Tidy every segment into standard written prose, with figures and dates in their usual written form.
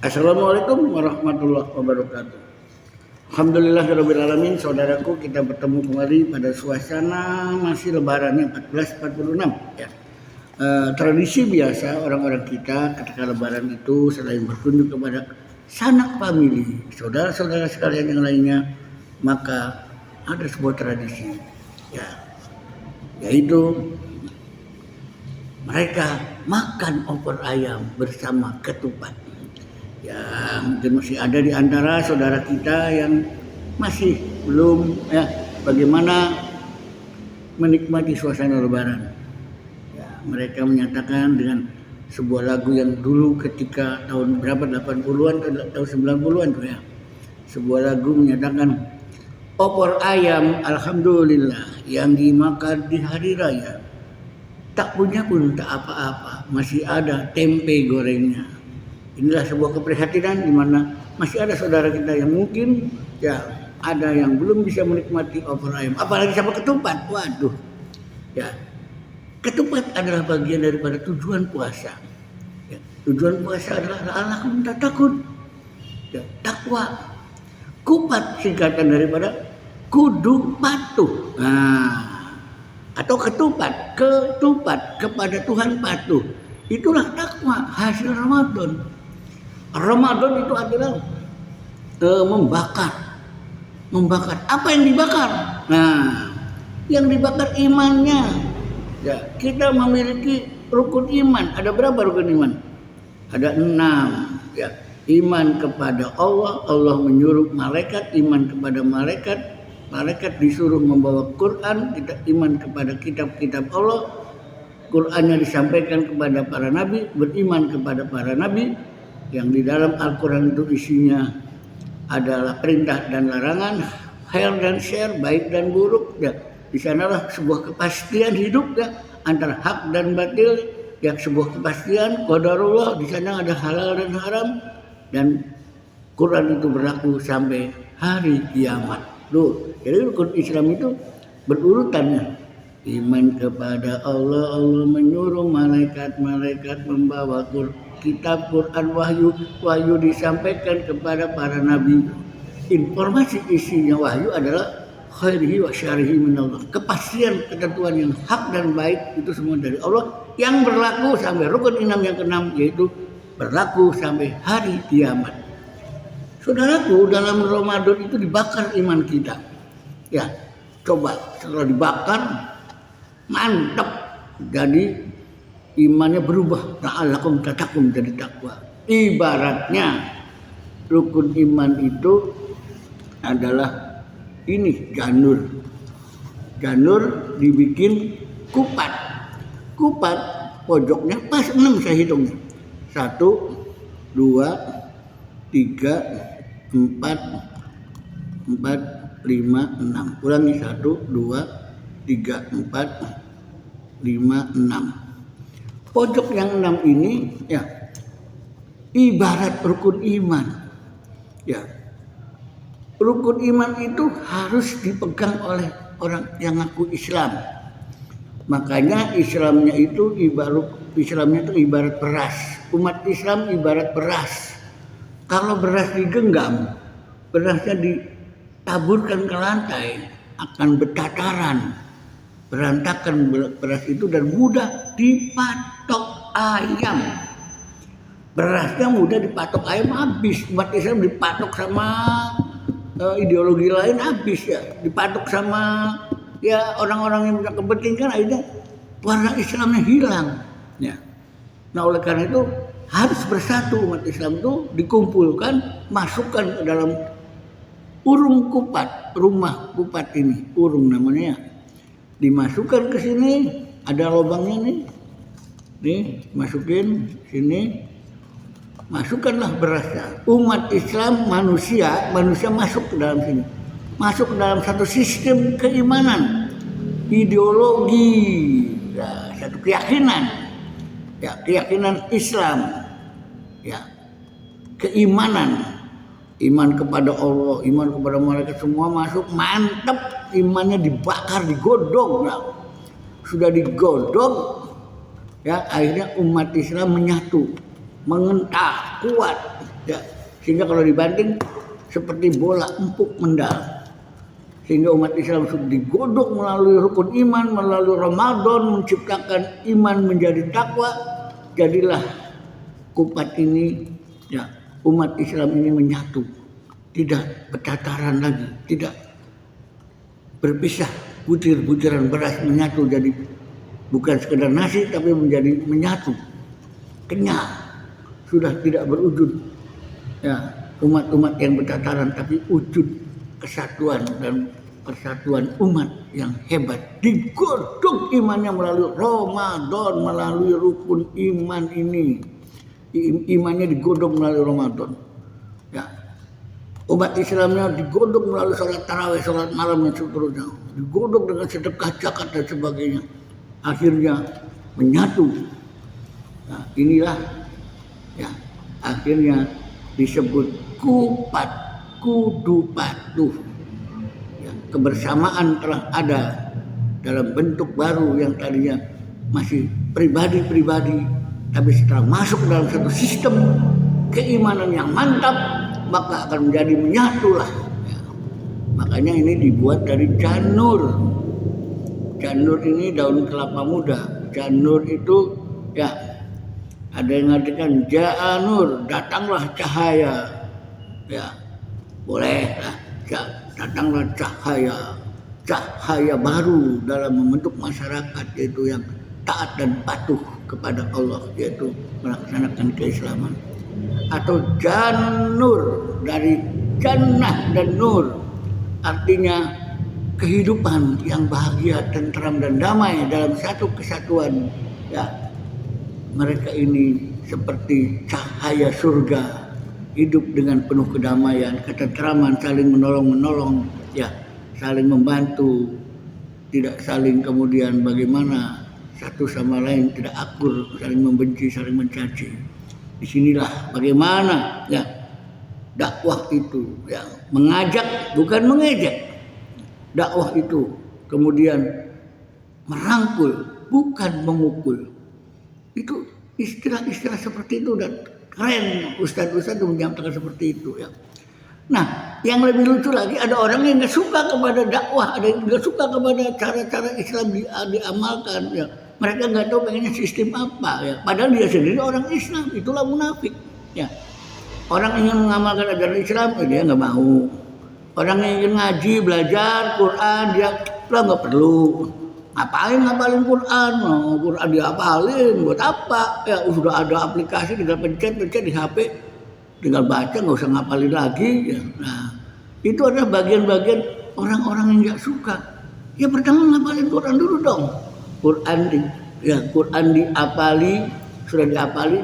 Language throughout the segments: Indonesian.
Assalamualaikum warahmatullahi wabarakatuh. Alhamdulillahirabbil alamin, saudaraku, kita bertemu kembali pada suasana masih lebarannya 1446 ya. Tradisi biasa orang-orang kita ketika lebaran itu selain berkunjung kepada sanak famili, saudara-saudara sekalian yang lainnya, maka ada sebuah tradisi ya, yaitu mereka makan opor ayam bersama ketupat. Ya, mungkin masih ada di antara saudara kita yang masih belum ya bagaimana menikmati suasana lebaran. Ya, mereka menyatakan dengan sebuah lagu yang dulu ketika tahun berapa 80-an atau 90-an tuh ya. Sebuah lagu menyatakan opor ayam alhamdulillah yang dimakan di hari raya. Tak punya pun tak apa-apa, masih ada tempe gorengnya. Inilah sebuah keprihatinan di mana masih ada saudara kita yang mungkin ya ada yang belum bisa menikmati opor ayam, apalagi sama ketupat. Waduh, ya ketupat adalah bagian daripada tujuan puasa. Ya, tujuan puasa adalah la'allakum tattaqun. Ya, takwa. Kupat singkatan daripada kudu patuh. Nah, atau ketupat kepada Tuhan patuh. Itulah takwa hasil Ramadan. Ramadan itu adalah membakar. Apa yang dibakar? Nah, yang dibakar imannya. Ya, kita memiliki rukun iman. Ada berapa rukun iman? Ada 6. Ya, iman kepada Allah, Allah menyuruh malaikat, iman kepada malaikat, malaikat disuruh membawa Quran, kita iman kepada kitab-kitab Allah, Qurannya disampaikan kepada para nabi, beriman kepada para nabi. Yang di dalam Al-Quran itu isinya adalah perintah dan larangan, khair dan syar, baik dan buruk. Ya, di sanalah sebuah kepastian hidup ya, antara hak dan batil. Ya, sebuah kepastian qadarullah, di sana ada halal dan haram, dan Quran itu berlaku sampai hari kiamat. Tuh, jadi rukun Islam itu berurutannya. Iman kepada Allah, Allah menyuruh malaikat-malaikat membawa kitab Quran, wahyu disampaikan kepada para nabi. Informasi isinya wahyu adalah khairihi wa syarihi minallah. Kepastian ketentuan yang hak dan baik itu semua dari Allah yang berlaku sampai rukun Islam yang keenam, yaitu berlaku sampai hari kiamat. Saudaraku, dalam Ramadan itu dibakar iman kita. Ya, coba setelah dibakar mantap, jadi imannya berubah, la'allakum tattaqun, jadi takwa. Ibaratnya rukun iman itu adalah ini janur dibikin kupat pojoknya pas 6 saya hitungnya, 1 2 3 4 5 6, ulangi 1 2 3 4 5 6. Pojok yang 6 ini ya ibarat rukun iman. Ya. Rukun iman itu harus dipegang oleh orang yang ngaku Islam. Makanya Islamnya itu ibarat beras. Umat Islam ibarat beras. Kalau beras digenggam, berasnya ditaburkan ke lantai, akan bertataran, berantakan beras itu, dan mudah dipatok ayam. Berasnya mudah dipatok ayam, habis. Umat Islam dipatok sama ideologi lain, habis ya. Dipatok sama ya orang-orang yang punya kepentingan, akhirnya warna Islamnya hilang. Ya. Nah, oleh karena itu harus bersatu umat Islam itu, dikumpulkan, masukkan ke dalam urung kupat, rumah kupat ini, urung namanya. Dimasukkan ke sini, ada lubangnya nih, masukin sini, masukkanlah berasnya. Umat Islam manusia masuk ke dalam sini, masuk ke dalam satu sistem keimanan, ideologi, ya, satu keyakinan, ya, keyakinan Islam, ya, keimanan. Iman kepada Allah, iman kepada malaikat, semua masuk, mantap, imannya dibakar, digodok. Nah, sudah digodok, ya akhirnya umat Islam menyatu, mengentah kuat, Ya, sehingga kalau dibanting seperti bola empuk mendal. Sehingga umat Islam sudah digodok melalui rukun iman, melalui Ramadan, menciptakan iman menjadi takwa. Jadilah kupat ini, ya, umat Islam ini menyatu, tidak bertataran lagi, tidak berpisah. Butir-butiran beras menyatu jadi bukan sekedar nasi, tapi menjadi menyatu, kenyal, sudah tidak berwujud, ya, umat-umat yang bertataran, tapi wujud kesatuan dan persatuan umat yang hebat, digodok imannya melalui Ramadan, melalui rukun iman ini. Imannya digodok melalui Ramadan. Ya. Umat Islamnya digodok melalui sholat tarawih, sholat malam dan seterusnya. Digodok dengan sedekah, zakat dan sebagainya. Akhirnya menyatu. Nah, inilah, ya, akhirnya disebut kupat, kudu patuh. Ya, kebersamaan telah ada dalam bentuk baru yang tadinya masih pribadi-pribadi, tapi setelah masuk dalam satu sistem keimanan yang mantap, maka akan menjadi menyatulah. Ya. Makanya ini dibuat dari janur. Janur ini daun kelapa muda. Janur itu, ya, ada yang mengatakan ja'anur, datanglah cahaya. Ya, boleh lah, datanglah cahaya baru dalam membentuk masyarakat, yaitu yang taat dan patuh kepada Allah, yaitu melaksanakan keislaman. Atau janur, dari jannah dan nur, artinya kehidupan yang bahagia, tentram dan damai dalam satu kesatuan. Ya, mereka ini seperti cahaya surga, hidup dengan penuh kedamaian, ketentraman, saling menolong, ya, saling membantu, tidak saling kemudian bagaimana satu sama lain tidak akur, saling membenci, saling mencaci. Disinilah bagaimana, ya, dakwah itu, ya, mengajak bukan mengejek. Dakwah itu kemudian merangkul bukan memukul. Itu istilah-istilah seperti itu, dan keren ustadz-ustadz itu menyampaikan seperti itu, ya. Nah, yang lebih lucu lagi, ada orang yang nggak suka kepada dakwah, ada yang nggak suka kepada cara-cara Islam diamalkan, ya. Mereka nggak tahu pengennya sistem apa, ya. Padahal dia sendiri orang Islam, itulah munafik, ya. Orang ingin mengamalkan ajaran Islam, dia nggak mau. Orang yang ingin ngaji, belajar Quran, dia nggak perlu. Ngapain ngapalin Quran? Oh, Quran dihafalin buat apa? Ya sudah ada aplikasi, tinggal pencet di HP, tinggal baca, nggak usah ngapalin lagi. Ya. Nah, itu adalah bagian-bagian orang-orang yang nggak suka. Ya pertama ngapalin Quran dulu dong. Quran diapali, sudah diapali,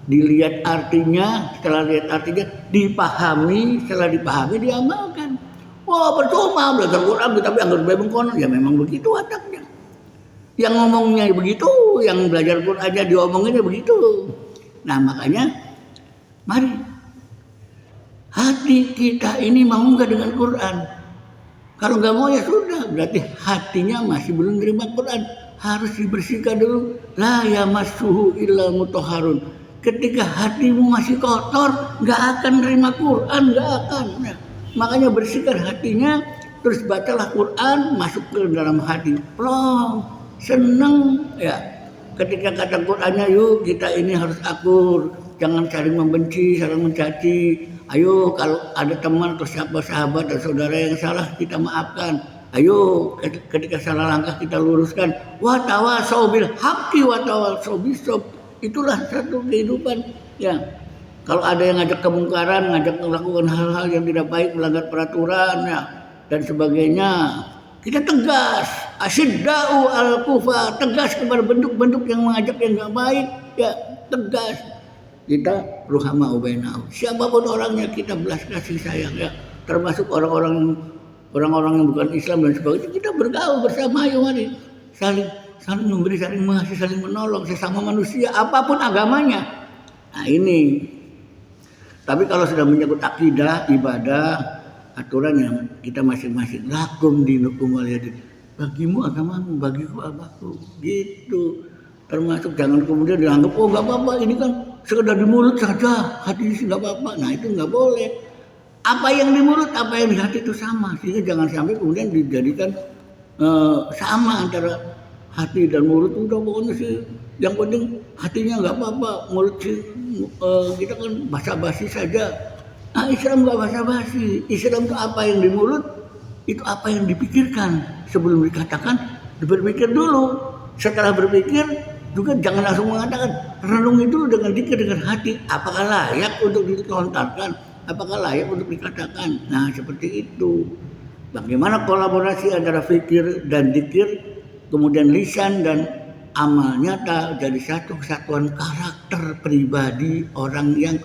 dilihat artinya, setelah lihat artinya dipahami, setelah dipahami diamalkan. Wah, percuma belajar Quran tapi anggap bengkon, ya memang begitu wataknya. Yang ngomongnya begitu, yang belajar Quran aja diomonginnya begitu. Nah, makanya mari hati kita ini mau nggak dengan Quran? Kalau nggak mau ya sudah, berarti hatinya masih belum menerima Quran. Harus dibersihkan dulu. La yamassuhu illa mutahharun. Ketika hatimu masih kotor, nggak akan menerima Quran, nggak akan. Nah, makanya bersihkan hatinya, terus bacalah Quran, masuk ke dalam hati. Plong, seneng, ya. Ketika kata Qurannya, yuk kita ini harus akur, jangan saling membenci, saling mencaci. Ayo kalau ada teman atau siapa sahabat atau saudara yang salah, kita maafkan. Ayo ketika salah langkah kita luruskan. Wa tawasau bil haqqi wa tawasau bis sabr. Itulah satu kehidupan, ya. Kalau ada yang ngajak kemungkaran, ngajak melakukan hal-hal yang tidak baik, melanggar peraturan, ya, dan sebagainya, kita tegas. Asyidda'u al-kufa, tegas kepada bentuk-bentuk yang mengajak yang nggak baik, ya, tegas. Kita ruhama ubainahum. Siapapun orangnya kita belas kasih sayang, ya. Termasuk orang-orang yang bukan Islam dan sebagainya, kita bergaul bersama, ayo mari saling memberi, saling mengasihi, saling menolong sesama manusia apapun agamanya. Nah ini. Tapi kalau sudah menyangkut akidah, ibadah, aturan yang kita masing-masing, lakum dinukum waliyadin, bagimu agamamu, bagiku agamaku, gitu. Termasuk jangan kemudian dianggap, oh nggak apa-apa, ini kan sekedar di mulut saja, hati nggak apa-apa. Nah itu nggak boleh. Apa yang di mulut, apa yang di hati itu sama. Sehingga jangan sampai kemudian dijadikan sama antara hati dan mulut. Udah pokoknya sih, yang penting hatinya nggak apa-apa, mulut sih kita kan basa-basi saja. Nah Islam nggak basa-basi. Islam itu apa yang di mulut, itu apa yang dipikirkan. Sebelum dikatakan, berpikir dulu. Setelah berpikir, juga jangan langsung mengatakan, renungi dulu dengan zikir, dengan hati. Apakah layak untuk dilontarkan? Apakah layak untuk dikatakan? Nah seperti itu. Bagaimana kolaborasi antara fikir dan zikir, kemudian lisan dan amal nyata jadi satu kesatuan karakter pribadi orang yang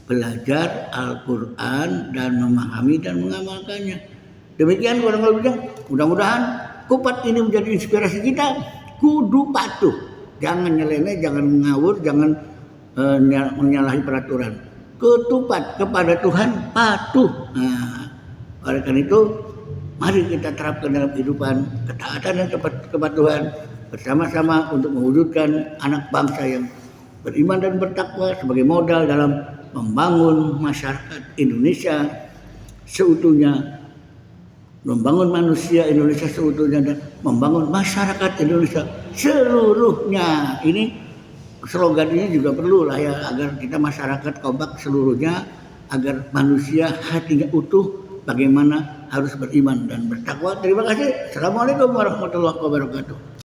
belajar Al-Quran dan memahami dan mengamalkannya. Demikian kurang lebihnya. Mudah-mudahan kupat ini menjadi inspirasi kita. Kudu patuh, jangan nyeleneh, jangan ngawur, jangan menyalahi peraturan. Ketupat kepada Tuhan, patuh. Nah, oleh karena itu, mari kita terapkan dalam kehidupan ketaatan dan kepatuhan bersama-sama untuk mewujudkan anak bangsa yang beriman dan bertakwa sebagai modal dalam membangun masyarakat Indonesia seutuhnya, membangun manusia Indonesia seutuhnya, dan membangun masyarakat Indonesia seluruhnya. Ini slogan ini juga perlu lah ya, agar kita masyarakat kompak seluruhnya, agar manusia hatinya utuh, bagaimana harus beriman dan bertakwa. Terima kasih. Assalamualaikum warahmatullahi wabarakatuh.